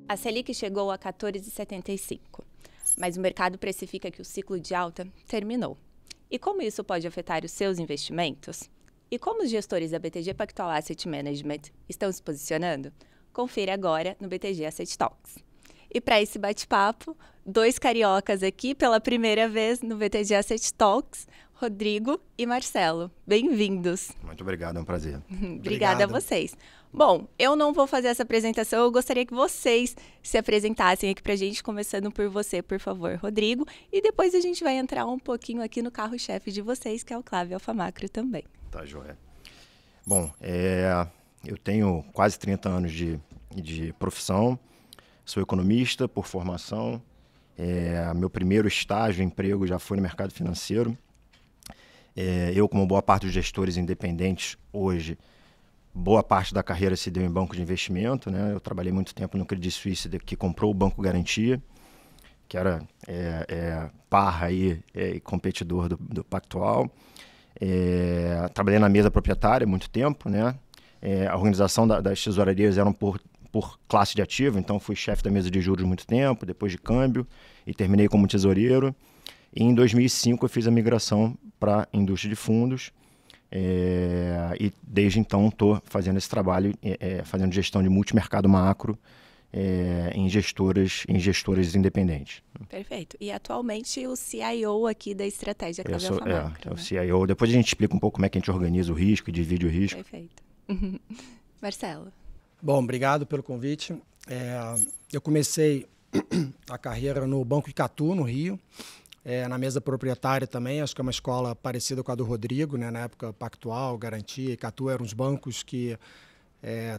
A Selic chegou a 14,75, mas o mercado precifica que o ciclo de alta terminou. E como isso pode afetar os seus investimentos? E como os gestores da BTG Pactual Asset Management estão se posicionando? Confira agora no BTG Asset Talks. E para esse bate-papo, dois cariocas aqui pela primeira vez no BTG Asset Talks, Rodrigo e Marcelo. Bem-vindos. Muito obrigado, é um prazer. Obrigada a vocês. Bom, eu não vou fazer essa apresentação, eu gostaria que vocês se apresentassem aqui pra gente, começando por você, por favor, Rodrigo, e depois a gente vai entrar um pouquinho aqui no carro-chefe de vocês, que é o Clave Alfa Macro também. Tá, joia. Bom, eu tenho quase 30 anos de profissão, sou economista por formação, meu primeiro estágio, emprego já foi no mercado financeiro. Eu, como boa parte dos gestores independentes hoje, boa parte da carreira se deu em banco de investimento, né? Eu trabalhei muito tempo no Credit Suisse, que comprou o Banco Garantia, que era parra e competidor do Pactual. Trabalhei na mesa proprietária muito tempo, né? A organização das tesourarias eram por classe de ativo, então fui chefe da mesa de juros muito tempo, depois de câmbio, e terminei como tesoureiro. E em 2005 eu fiz a migração para a indústria de fundos, e desde então estou fazendo esse trabalho, fazendo gestão de multimercado macro em gestoras independentes. Perfeito. E atualmente o CIO aqui da estratégia Clave Alfa Macro, o CIO. Depois a gente explica um pouco como é que a gente organiza o risco e divide o risco. Perfeito. Marcelo. Bom, obrigado pelo convite. Eu comecei a carreira no Banco Icatu, no Rio, na mesa proprietária também, acho que é uma escola parecida com a do Rodrigo, né? Na época Pactual, Garantia, Icatu eram os bancos que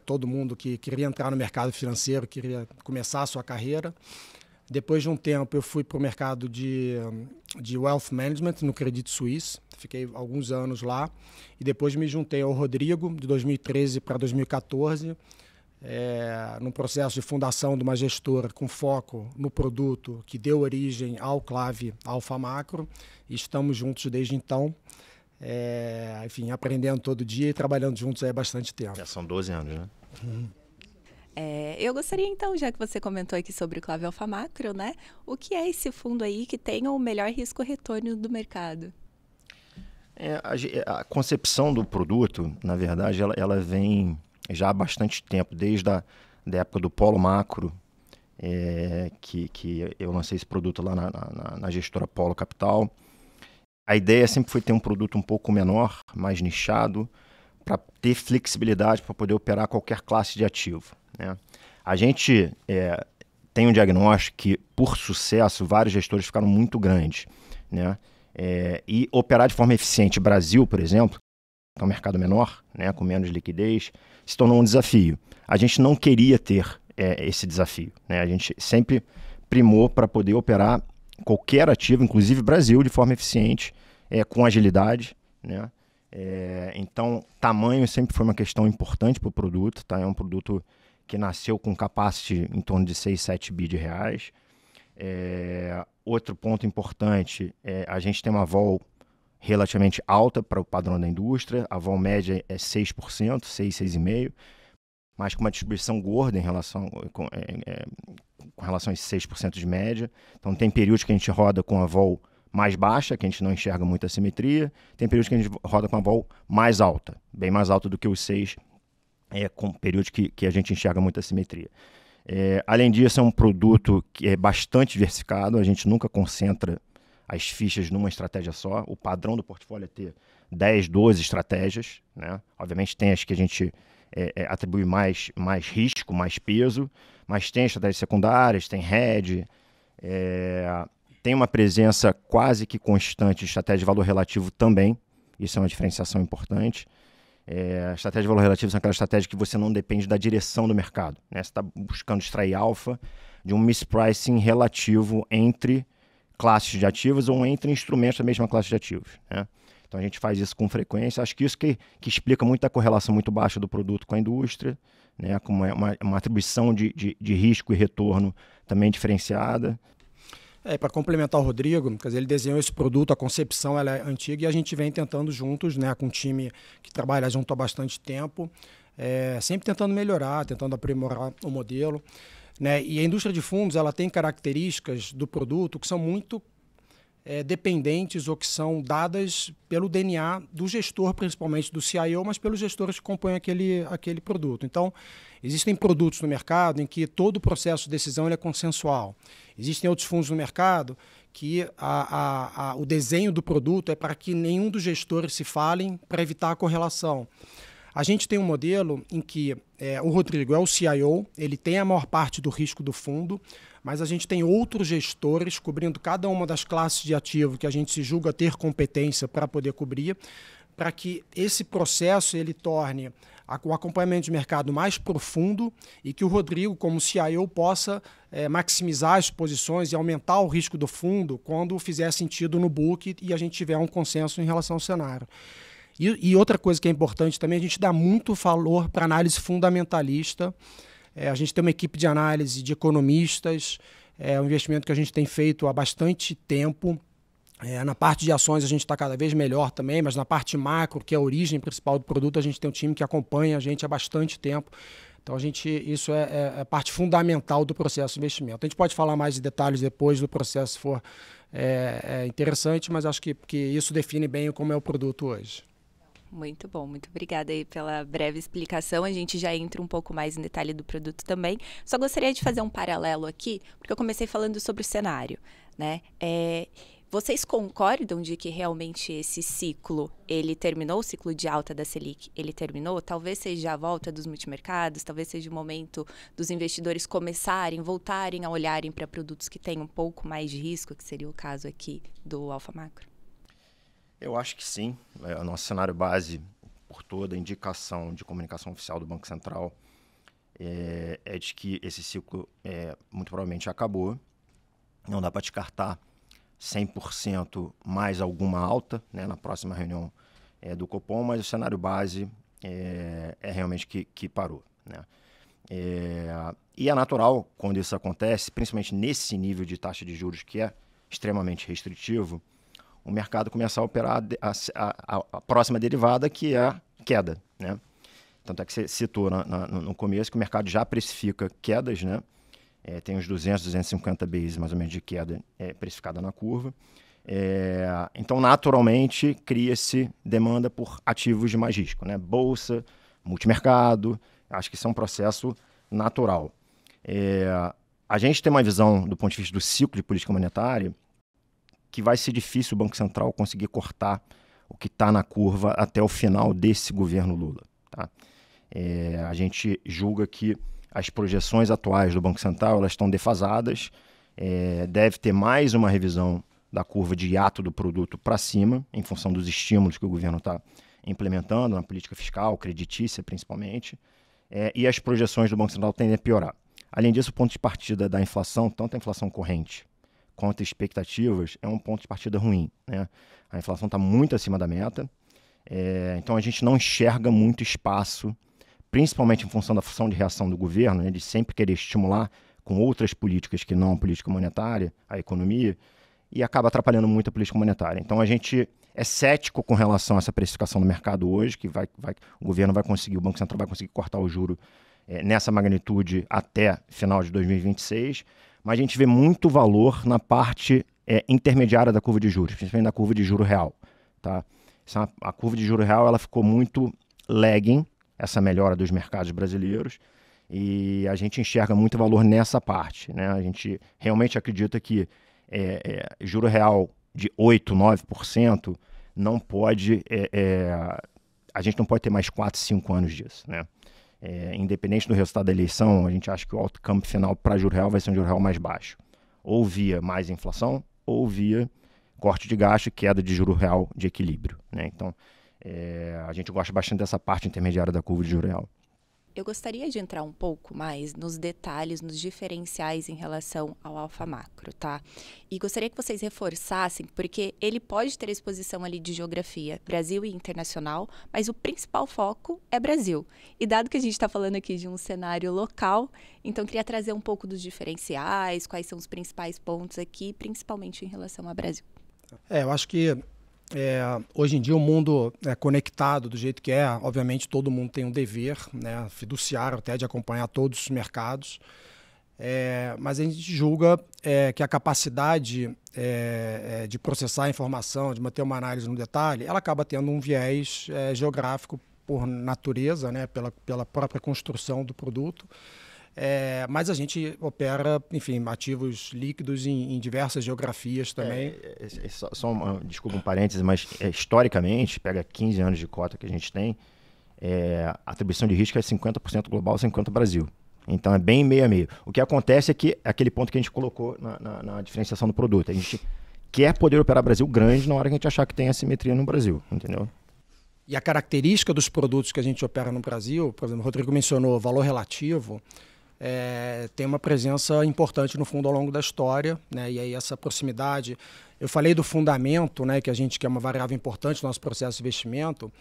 todo mundo que queria entrar no mercado financeiro, queria começar a sua carreira. Depois de um tempo eu fui para o mercado de Wealth Management no Credit Suisse, fiquei alguns anos lá, e depois me juntei ao Rodrigo, de 2013 para 2014, num processo de fundação de uma gestora com foco no produto que deu origem ao Clave Alfa Macro, e estamos juntos desde então, enfim, aprendendo todo dia e trabalhando juntos há bastante tempo. Já são 12 anos, né? Eu gostaria então, já que você comentou aqui sobre o Clave Alfa Macro, né? O que é esse fundo aí que tem o melhor risco-retorno do mercado? A concepção do produto, na verdade, ela vem já há bastante tempo, desde a época do Polo Macro, que eu lancei esse produto lá na gestora Polo Capital. A ideia sempre foi ter um produto um pouco menor, mais nichado, para ter flexibilidade para poder operar qualquer classe de ativo, né? A gente tem um diagnóstico que, por sucesso, vários gestores ficaram muito grandes, né? E operar de forma eficiente, Brasil, por exemplo, que é um mercado menor, né, com menos liquidez, se tornou um desafio. A gente não queria ter esse desafio, né? A gente sempre primou para poder operar qualquer ativo, inclusive Brasil, de forma eficiente, com agilidade, né? Então, tamanho sempre foi uma questão importante para o produto, tá? É um produto que nasceu com capacity em torno de 6, 7 bi de reais. Outro ponto importante, a gente tem uma vol relativamente alta para o padrão da indústria, a vol média é 6%, 6,5%, mas com uma distribuição gorda em relação, com relação a esses 6% de média. Então tem períodos que a gente roda com a vol mais baixa, que a gente não enxerga muita assimetria, tem períodos que a gente roda com a vol mais alta, bem mais alta do que os 6%, com períodos que a gente enxerga muita assimetria. Além disso, é um produto que é bastante diversificado, a gente nunca concentra as fichas numa estratégia só. O padrão do portfólio é ter 10, 12 estratégias, né? Obviamente tem as que a gente atribui mais risco, mais peso, mas tem estratégias secundárias, tem hedge, tem uma presença quase que constante de estratégia de valor relativo também, isso é uma diferenciação importante. A estratégia de valor relativo são aquelas estratégias que você não depende da direção do mercado, né? Você está buscando extrair alfa de um mispricing relativo entre classes de ativos ou entre instrumentos da mesma classe de ativos, né? Então a gente faz isso com frequência. Acho que isso que explica muito a correlação muito baixa do produto com a indústria, né? Com uma atribuição de risco e retorno também diferenciada. Para complementar o Rodrigo, quer dizer, ele desenhou esse produto, a concepção ela é antiga e a gente vem tentando juntos, né, com um time que trabalha junto há bastante tempo, sempre tentando melhorar, tentando aprimorar o modelo, né? E a indústria de fundos ela tem características do produto que são muito dependentes ou que são dadas pelo DNA do gestor, principalmente do CIO, mas pelos gestores que compõem aquele produto. Então, existem produtos no mercado em que todo o processo de decisão ele é consensual. Existem outros fundos no mercado que o desenho do produto é para que nenhum dos gestores se falem para evitar a correlação. A gente tem um modelo em que o Rodrigo é o CIO, ele tem a maior parte do risco do fundo, mas a gente tem outros gestores cobrindo cada uma das classes de ativo que a gente se julga ter competência para poder cobrir, para que esse processo ele torne o acompanhamento de mercado mais profundo e que o Rodrigo, como CIO, possa maximizar as posições e aumentar o risco do fundo quando fizer sentido no book e a gente tiver um consenso em relação ao cenário. E outra coisa que é importante também, a gente dá muito valor para análise fundamentalista. A gente tem uma equipe de análise de economistas, um investimento que a gente tem feito há bastante tempo. Na parte de ações a gente está cada vez melhor também, mas na parte macro, que é a origem principal do produto, a gente tem um time que acompanha a gente há bastante tempo. Então, isso é parte fundamental do processo de investimento. A gente pode falar mais de detalhes depois do processo, se for interessante, mas acho que isso define bem como é o produto hoje. Muito bom, muito obrigada aí pela breve explicação. A gente já entra um pouco mais em detalhe do produto também. Só gostaria de fazer um paralelo aqui, porque eu comecei falando sobre o cenário, né? Vocês concordam de que realmente esse ciclo, ele terminou, o ciclo de alta da Selic, ele terminou? Talvez seja a volta dos multimercados, talvez seja o momento dos investidores voltarem a olharem para produtos que têm um pouco mais de risco, que seria o caso aqui do Alfa Macro? Eu acho que sim. O nosso cenário base, por toda a indicação de comunicação oficial do Banco Central, é de que esse ciclo muito provavelmente acabou. Não dá para descartar 100% mais alguma alta, né, na próxima reunião do Copom, mas o cenário base é realmente que parou, né? E é natural, quando isso acontece, principalmente nesse nível de taxa de juros que é extremamente restritivo, o mercado começa a operar a próxima derivada, que é a queda, né? Tanto é que você citou no começo que o mercado já precifica quedas, né? Tem uns 200, 250 bases mais ou menos de queda precificada na curva. Então, naturalmente, cria-se demanda por ativos de mais risco, né? Bolsa, multimercado, acho que isso é um processo natural. A gente tem uma visão, do ponto de vista do ciclo de política monetária, que vai ser difícil o Banco Central conseguir cortar o que está na curva até o final desse governo Lula, tá? A gente julga que as projeções atuais do Banco Central elas estão defasadas, deve ter mais uma revisão da curva de hiato do produto para cima, em função dos estímulos que o governo está implementando na política fiscal, creditícia principalmente, e as projeções do Banco Central tendem a piorar. Além disso, o ponto de partida da inflação, tanto a inflação corrente quanto expectativas, é um ponto de partida ruim, né? A inflação está muito acima da meta, então a gente não enxerga muito espaço, principalmente em função da função de reação do governo, né, de sempre querer estimular com outras políticas que não a política monetária, a economia, e acaba atrapalhando muito a política monetária. Então a gente é cético com relação a essa precificação do mercado hoje, que o governo vai conseguir, o Banco Central vai conseguir cortar o juro nessa magnitude até final de 2026, mas a gente vê muito valor na parte intermediária da curva de juros, principalmente na curva de juro real, tá? A curva de juro real ela ficou muito lagging, essa melhora dos mercados brasileiros, e a gente enxerga muito valor nessa parte, né? A gente realmente acredita que juro real de 8%, 9% não pode, a gente não pode ter mais 4, 5 anos disso, né? Independente do resultado da eleição, a gente acha que o outcome final para juro real vai ser um juro real mais baixo, ou via mais inflação, ou via corte de gasto e queda de juro real de equilíbrio, né? Então, a gente gosta bastante dessa parte intermediária da curva de juro real. Eu gostaria de entrar um pouco mais nos detalhes, nos diferenciais em relação ao Alfa Macro, tá? E gostaria que vocês reforçassem, porque ele pode ter exposição ali de geografia, Brasil e internacional, mas o principal foco é Brasil. E dado que a gente está falando aqui de um cenário local, então queria trazer um pouco dos diferenciais, quais são os principais pontos aqui, principalmente em relação ao Brasil. Eu acho que hoje em dia o mundo é conectado do jeito que é. Obviamente todo mundo tem um dever, né, fiduciário até, de acompanhar todos os mercados. Mas a gente julga que a capacidade de processar a informação, de manter uma análise no detalhe, ela acaba tendo um viés geográfico por natureza, né, pela própria construção do produto. Mas a gente opera, enfim, ativos líquidos em diversas geografias também. Desculpa um parêntese, mas historicamente, pega 15 anos de cota que a gente tem, a atribuição de risco é 50% global, 50% Brasil. Então é bem meio a meio. O que acontece é que aquele ponto que a gente colocou na diferenciação do produto, a gente quer poder operar Brasil grande na hora que a gente achar que tem assimetria no Brasil, entendeu? E a característica dos produtos que a gente opera no Brasil, por exemplo, o Rodrigo mencionou valor relativo, tem uma presença importante no fundo ao longo da história, né? E aí essa proximidade, eu falei do fundamento, né, que é uma variável importante no nosso processo de investimento,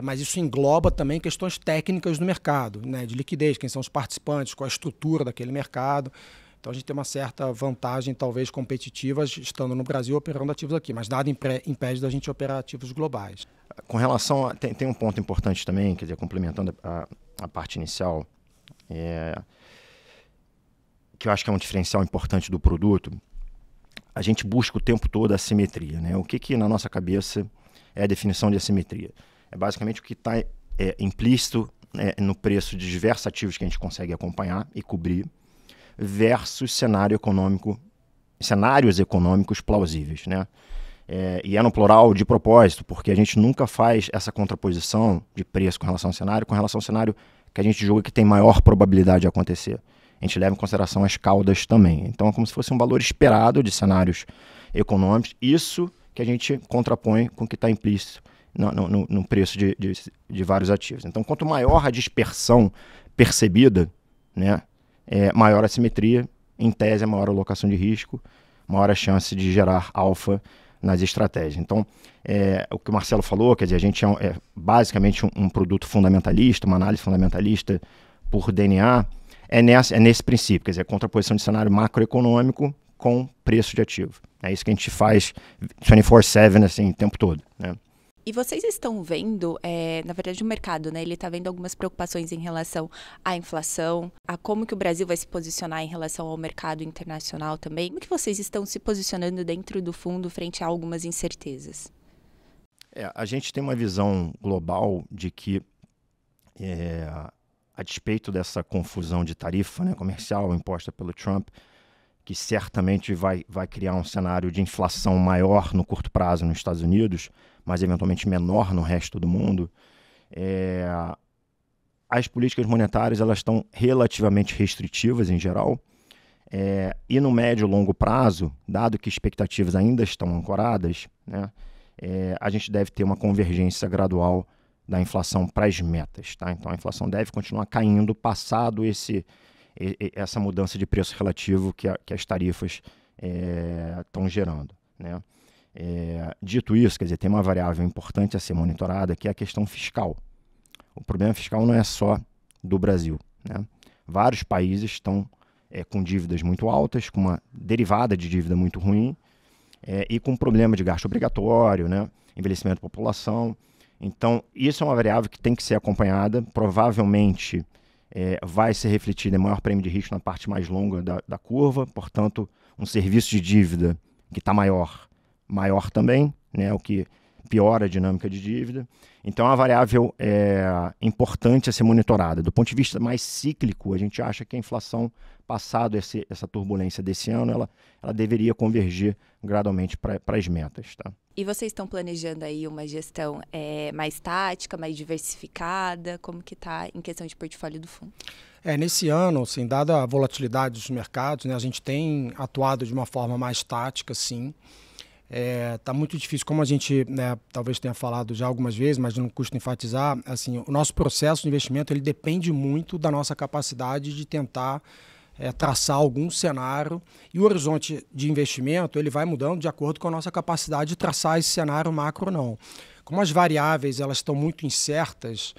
mas isso engloba também questões técnicas do mercado, né, de liquidez, quem são os participantes, qual a estrutura daquele mercado. Então a gente tem uma certa vantagem, talvez competitiva, estando no Brasil operando ativos aqui, mas nada impede da gente operar ativos globais. Com relação tem um ponto importante também, quer dizer, complementando a parte inicial, que eu acho que é um diferencial importante do produto. A gente busca o tempo todo a assimetria, né? O que na nossa cabeça é a definição de assimetria? É basicamente o que está implícito no preço de diversos ativos que a gente consegue acompanhar e cobrir, versus cenários econômicos plausíveis, né? E no plural de propósito, porque a gente nunca faz essa contraposição de preço com relação ao cenário que a gente julga que tem maior probabilidade de acontecer. A gente leva em consideração as caudas também. Então é como se fosse um valor esperado de cenários econômicos, isso que a gente contrapõe com o que está implícito no preço de vários ativos. Então quanto maior a dispersão percebida, né, maior a simetria, em tese, maior a alocação de risco, maior a chance de gerar alfa nas estratégias. Então, o que o Marcelo falou, quer dizer, a gente é basicamente um produto fundamentalista, uma análise fundamentalista por DNA, nesse princípio, quer dizer, a contraposição de cenário macroeconômico com preço de ativo. É isso que a gente faz 24/7, assim, o tempo todo, né? E vocês estão vendo, na verdade, o mercado, né? Ele está vendo algumas preocupações em relação à inflação, a como que o Brasil vai se posicionar em relação ao mercado internacional também. Como que vocês estão se posicionando dentro do fundo frente a algumas incertezas? A gente tem uma visão global de que, a despeito dessa confusão de tarifa, né, comercial imposta pelo Trump, que certamente vai criar um cenário de inflação maior no curto prazo nos Estados Unidos, mas eventualmente menor no resto do mundo, as políticas monetárias elas estão relativamente restritivas em geral, e no médio e longo prazo, dado que expectativas ainda estão ancoradas, né, a gente deve ter uma convergência gradual da inflação para as metas. Tá? Então a inflação deve continuar caindo passado essa mudança de preço relativo que as tarifas estão gerando, né? Dito isso, quer dizer, tem uma variável importante a ser monitorada, que é a questão fiscal. O problema fiscal não é só do Brasil, né? Vários países estão com dívidas muito altas, com uma derivada de dívida muito ruim, e com problema de gasto obrigatório, né? Envelhecimento da população. Então, isso é uma variável que tem que ser acompanhada, provavelmente vai ser refletida em maior prêmio de risco na parte mais longa da curva, portanto, um serviço de dívida que está maior também, né, o que piora a dinâmica de dívida. Então, é uma variável importante a ser monitorada. Do ponto de vista mais cíclico, a gente acha que a inflação, passado essa turbulência desse ano, ela deveria convergir gradualmente para as metas. Tá? E vocês estão planejando aí uma gestão mais tática, mais diversificada? Como que está em questão de portfólio do fundo? Nesse ano, assim, dada a volatilidade dos mercados, né, a gente tem atuado de uma forma mais tática, sim. Tá muito difícil, como a gente, né, talvez tenha falado já algumas vezes, mas não custa enfatizar, assim, o nosso processo de investimento ele depende muito da nossa capacidade de tentar traçar algum cenário, e o horizonte de investimento ele vai mudando de acordo com a nossa capacidade de traçar esse cenário macro ou não. Como as variáveis elas estão muito incertas,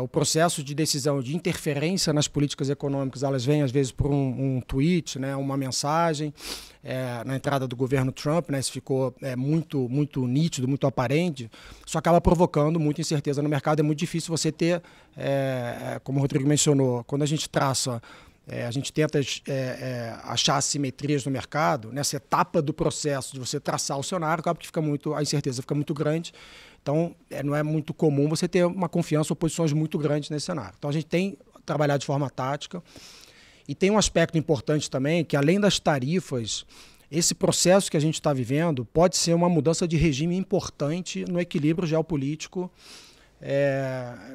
o processo de decisão de interferência nas políticas econômicas, elas vêm às vezes por um tweet, né, uma mensagem. Na entrada do governo Trump, né, isso ficou muito nítido, muito aparente. Isso acaba provocando muita incerteza no mercado. É muito difícil você ter, como o Rodrigo mencionou, quando a gente traça, a gente tenta achar assimetrias no mercado, nessa etapa do processo de você traçar o cenário, acaba que a incerteza fica muito grande. Então, não é muito comum você ter uma confiança ou posições muito grandes nesse cenário. Então, a gente tem trabalhado de forma tática. E tem um aspecto importante também, que além das tarifas, esse processo que a gente está vivendo pode ser uma mudança de regime importante no equilíbrio geopolítico,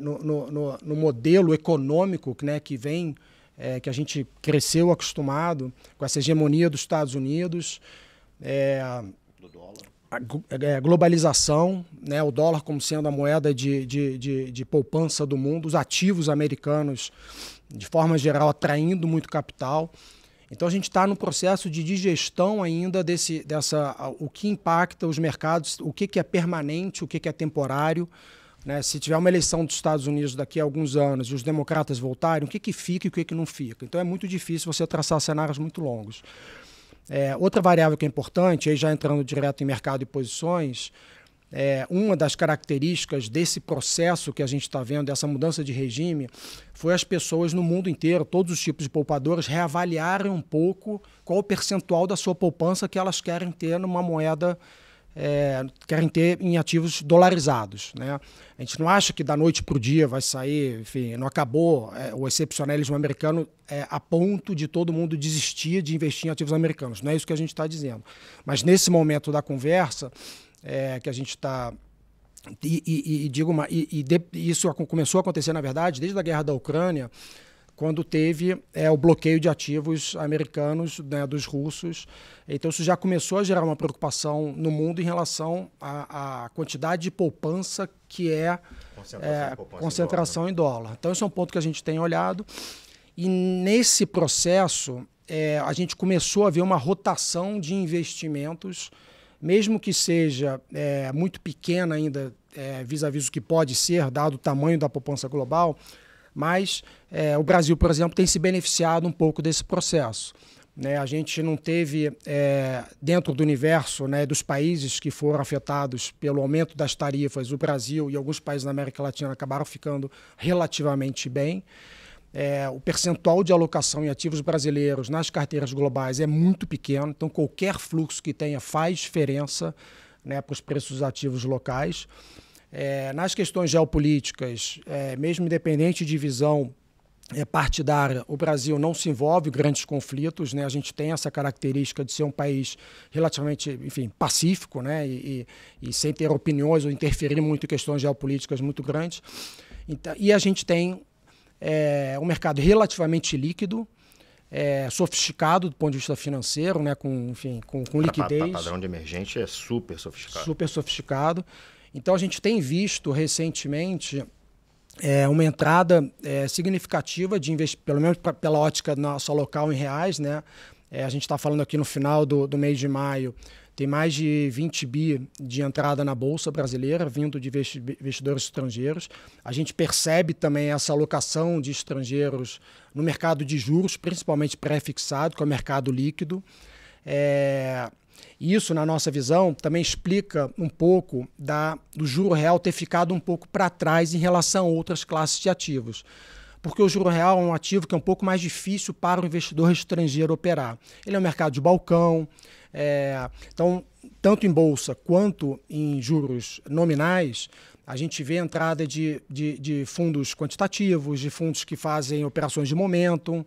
no modelo econômico, né, que vem, que a gente cresceu acostumado com essa hegemonia dos Estados Unidos, do dólar. A globalização, né, o dólar como sendo a moeda de poupança do mundo, os ativos americanos, de forma geral, atraindo muito capital. Então, a gente está no processo de digestão ainda o que impacta os mercados, o que é permanente, o que é temporário. Né? Se tiver uma eleição dos Estados Unidos daqui a alguns anos e os democratas voltarem, o que fica e o que não fica? Então, é muito difícil você traçar cenários muito longos. Outra variável que é importante, aí já entrando direto em mercado e posições, uma das características desse processo que a gente está vendo, dessa mudança de regime, foi as pessoas no mundo inteiro, todos os tipos de poupadores, reavaliarem um pouco qual o percentual da sua poupança que elas querem ter numa moeda, querem ter em ativos dolarizados. Né? A gente não acha que da noite para o dia vai sair, enfim, não acabou o excepcionalismo americano a ponto de todo mundo desistir de investir em ativos americanos. Não é isso que a gente está dizendo. Mas nesse momento da conversa, que a gente está... isso começou a acontecer, na verdade, desde a guerra da Ucrânia, quando teve o bloqueio de ativos americanos, né, dos russos. Então, isso já começou a gerar uma preocupação no mundo em relação à quantidade de poupança que concentração em dólar. Então, esse é um ponto que a gente tem olhado. E nesse processo, a gente começou a ver uma rotação de investimentos, mesmo que seja muito pequena ainda, vis-à-vis o que pode ser, dado o tamanho da poupança global, mas o Brasil, por exemplo, tem se beneficiado um pouco desse processo. Né? A gente não teve, dentro do universo, né, dos países que foram afetados pelo aumento das tarifas, o Brasil e alguns países da América Latina acabaram ficando relativamente bem. O percentual de alocação em ativos brasileiros nas carteiras globais é muito pequeno, então qualquer fluxo que tenha faz diferença, né, para os preços dos ativos locais. Nas questões geopolíticas, mesmo independente de visão partidária, o Brasil não se envolve em grandes conflitos, né? A gente tem essa característica de ser um país relativamente, enfim, pacífico, né? E sem ter opiniões ou interferir muito em questões geopolíticas muito grandes. Então, e a gente tem um mercado relativamente líquido, sofisticado do ponto de vista financeiro, né? Com liquidez. Padrão de emergente é super sofisticado. Super sofisticado. Então, a gente tem visto recentemente uma entrada significativa de investimento, pelo menos pela ótica nossa local em reais. Né? A gente está falando aqui no final do mês de maio, tem mais de 20 bi de entrada na Bolsa brasileira, vindo de investidores estrangeiros. A gente percebe também essa alocação de estrangeiros no mercado de juros, principalmente pré-fixado, que é o mercado líquido. Isso, na nossa visão, também explica um pouco do juro real ter ficado um pouco para trás em relação a outras classes de ativos. Porque o juro real é um ativo que é um pouco mais difícil para o investidor estrangeiro operar. Ele é um mercado de balcão, então, tanto em bolsa quanto em juros nominais, a gente vê a entrada de fundos quantitativos, de fundos que fazem operações de momentum.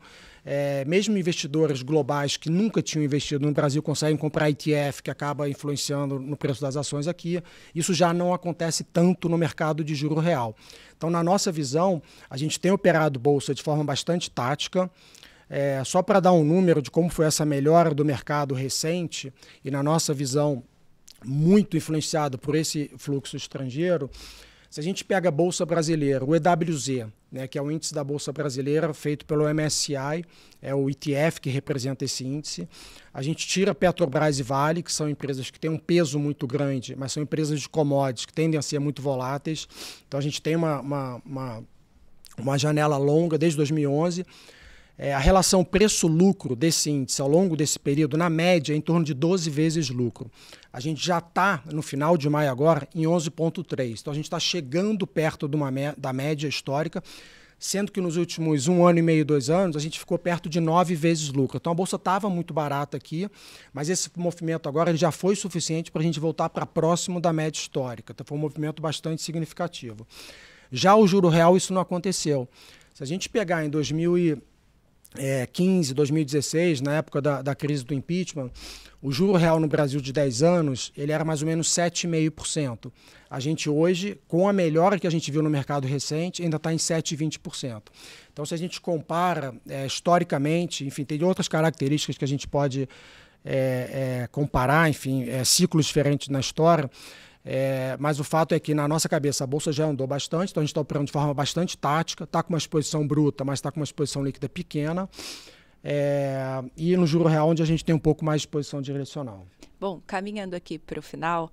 Mesmo investidores globais que nunca tinham investido no Brasil conseguem comprar ETF, que acaba influenciando no preço das ações aqui. Isso já não acontece tanto no mercado de juro real. Então, na nossa visão, a gente tem operado bolsa de forma bastante tática. Só para dar um número de como foi essa melhora do mercado recente, e na nossa visão, muito influenciado por esse fluxo estrangeiro. Se a gente pega a Bolsa Brasileira, o EWZ, né, que é o índice da Bolsa Brasileira feito pelo MSCI, é o ETF que representa esse índice. A gente tira Petrobras e Vale, que são empresas que têm um peso muito grande, mas são empresas de commodities que tendem a ser muito voláteis. Então a gente tem uma janela longa desde 2011. A relação preço-lucro desse índice ao longo desse período, na média, é em torno de 12 vezes lucro. A gente já está, no final de maio agora, em 11,3. Então, a gente está chegando perto da média histórica, sendo que nos últimos 1 ano e meio, 2 anos, a gente ficou perto de 9 vezes lucro. Então, a Bolsa estava muito barata aqui, mas esse movimento agora ele já foi suficiente para a gente voltar para próximo da média histórica. Então, foi um movimento bastante significativo. Já o juro real, isso não aconteceu. Se a gente pegar em 2015, 2016, na época da crise do impeachment, o juro real no Brasil de 10 anos ele era mais ou menos 7,5%. A gente hoje, com a melhora que a gente viu no mercado recente, ainda está em 7,20%. Então, se a gente compara historicamente, enfim, tem outras características que a gente pode comparar, enfim, ciclos diferentes na história. Mas o fato é que na nossa cabeça a Bolsa já andou bastante, então a gente está operando de forma bastante tática, está com uma exposição bruta, mas está com uma exposição líquida pequena, e no juro real onde a gente tem um pouco mais de exposição direcional. Bom, caminhando aqui para o final,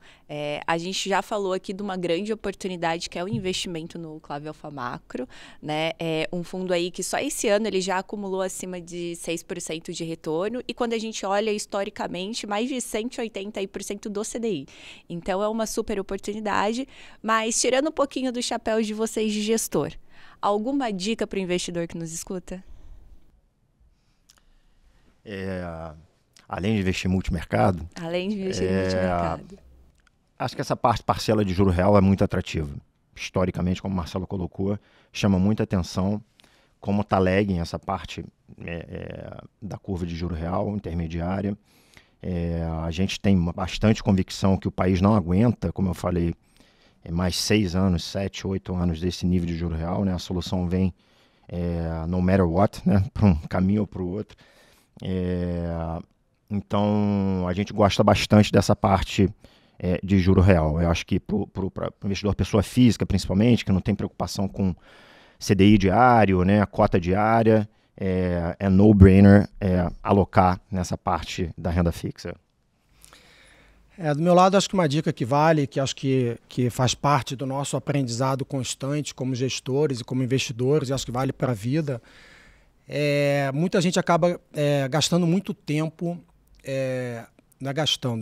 a gente já falou aqui de uma grande oportunidade que é o investimento no Clave Alpha Macro, né? É um fundo aí que só esse ano ele já acumulou acima de 6% de retorno e quando a gente olha historicamente, mais de 180% do CDI. Então é uma super oportunidade, mas tirando um pouquinho do chapéu de vocês de gestor, alguma dica para o investidor que nos escuta? Além de investir em multimercado... Além de investir em multimercado. Acho que essa parcela de juro real é muito atrativa. Historicamente, como o Marcelo colocou, chama muita atenção como está lagging essa parte da curva de juro real intermediária. A gente tem bastante convicção que o país não aguenta, como eu falei, mais 6 anos, 7, 8 anos desse nível de juro real. Né? A solução vem no matter what, né? Para um caminho ou para o outro. Então, a gente gosta bastante dessa parte de juro real. Eu acho que para o investidor pessoa física, principalmente, que não tem preocupação com CDI diário, né, a cota diária, é no-brainer alocar nessa parte da renda fixa. Do meu lado, acho que uma dica que vale, que acho que faz parte do nosso aprendizado constante como gestores e como investidores, e acho que vale para a vida, muita gente acaba gastando muito tempo,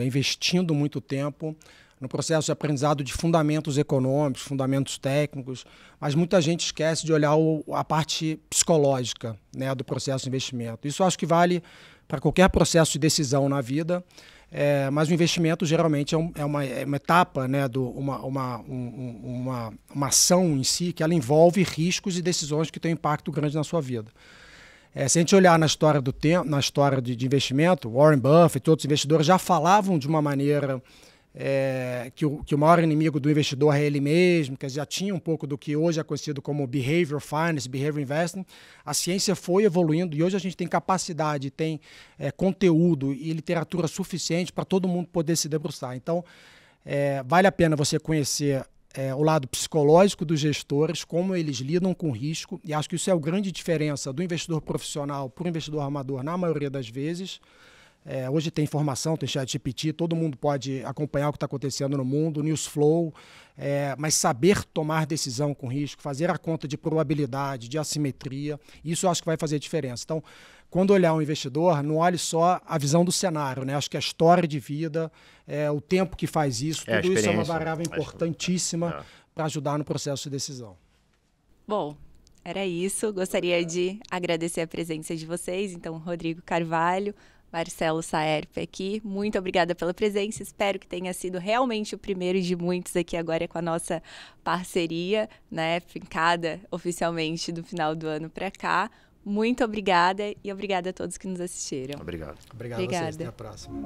investindo muito tempo no processo de aprendizado de fundamentos econômicos, fundamentos técnicos, mas muita gente esquece de olhar a parte psicológica, né, do processo de investimento. Isso eu acho que vale para qualquer processo de decisão na vida, mas o investimento geralmente é uma etapa, né, uma ação em si que ela envolve riscos e decisões que têm um impacto grande na sua vida. Se a gente olhar na história do tempo, na história de investimento, Warren Buffett e outros investidores já falavam de uma maneira que o maior inimigo do investidor é ele mesmo, que já tinha um pouco do que hoje é conhecido como behavior finance, behavior investing. A ciência foi evoluindo e hoje a gente tem capacidade, tem conteúdo e literatura suficiente para todo mundo poder se debruçar. Então, vale a pena você conhecer o lado psicológico dos gestores, como eles lidam com risco, e acho que isso é a grande diferença do investidor profissional para o investidor amador na maioria das vezes. Hoje tem informação, tem ChatGPT, todo mundo pode acompanhar o que está acontecendo no mundo, news flow, mas saber tomar decisão com risco, fazer a conta de probabilidade, de assimetria, isso eu acho que vai fazer diferença. Então, quando olhar um investidor, não olhe só a visão do cenário, né? Acho que a história de vida, o tempo que faz isso, tudo isso é uma variável importantíssima para ajudar no processo de decisão. Bom, era isso. Gostaria de agradecer a presença de vocês. Então, Rodrigo Carvalho, Marcelo Saerpe aqui. Muito obrigada pela presença. Espero que tenha sido realmente o primeiro de muitos aqui agora com a nossa parceria, né? Fincada oficialmente do final do ano para cá. Muito obrigada e obrigada a todos que nos assistiram. Obrigado. Obrigado a vocês. Até a próxima.